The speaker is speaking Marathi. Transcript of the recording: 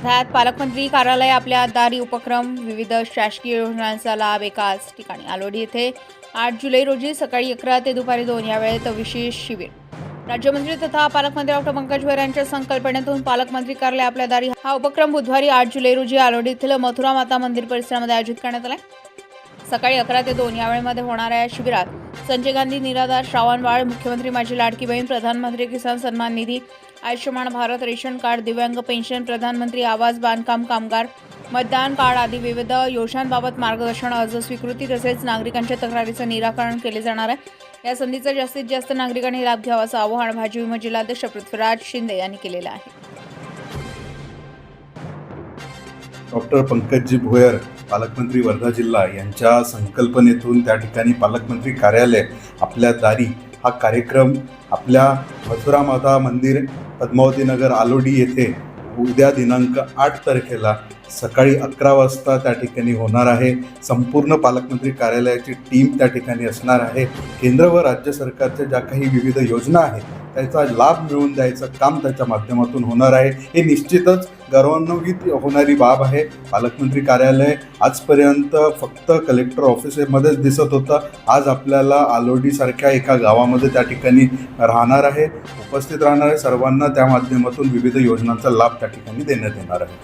वर्ध्यात पालकमंत्री कार्यालय आपल्या दारी उपक्रम विविध शासकीय योजनांचा लाभ एकाच ठिकाणी आलोडी येथे 8 जुलै रोजी सकाळी 11 ते दुपारी 2 या वेळेत विशेष शिबिर। राज्यमंत्री तथा पालकमंत्री डॉ. पंकज भुयार यांच्या संकल्पनेतून पालकमंत्री कार्यालय आपल्या दारी हा उपक्रम बुधवारी 8 जुलै रोजी आलोडी येथील मथुरा माता मंदिर परिसरामध्ये आयोजित करण्यात आला। सकाळी 11 ते 2 या वेळेमध्ये होणाऱ्या या शिबिरात संजय गांधी निराधार श्रावण बाळ, मुख्यमंत्री माझी लाडकी बहीण, प्रधानमंत्री किसान सन्मान निधी, आयुष्यमान भारत, रेशन कार्ड, दिव्यांग पेन्शन, प्रधानमंत्री आवास, बांधकाम कामगार, मतदान कार्ड आदी विविध योजनांबाबत मार्गदर्शन, अर्ज स्वीकृती तसेच नागरिकांच्या तक्रारीचं निराकरण केले जाणार आहे। या संधीचा जास्तीत जास्त नागरिकांनी लाभ घ्यावा असं आवाहन भाजी विमा जिल्हाध्यक्ष पृथ्वीराज शिंदे यांनी केलेलं आहे। डॉक्टर पंकजी भुयार पालकमंत्री वर्धा जिल्हा यांच्या संकल्पनेतून त्या ठिकाणी पालकमंत्री कार्यालय आपल्या दारी हा कार्यक्रम आपल्या मथुरा माता मंदिर पद्मावती नगर आलोडी येथे उद्या दिनांक 8 तारखेला सकाळी 11 वाजता त्या ठिकाणी होणार आहे। संपूर्ण पालकमंत्री कार्यालयाची टीम त्या ठिकाणी असणार आहे। केंद्र व राज्य सरकारच्या ज्या काही विविध योजना आहेत त्याचा लाभ मिळवून द्यायचं काम त्याच्या माध्यमातून होणार आहे। हे निश्चितच गौरवान्वित होणारी बाब आहे। पालकमंत्री कार्यालय आजपर्यंत फक्त कलेक्टर ऑफिसमध्येच दिसत होतं, आज आपल्याला आलोडीसारख्या एका गावामध्ये त्या ठिकाणी राहणार आहे, उपस्थित राहणार आहे। सर्वांना त्या माध्यमातून विविध योजनांचा लाभ त्या ठिकाणी देण्यात येणार आहे।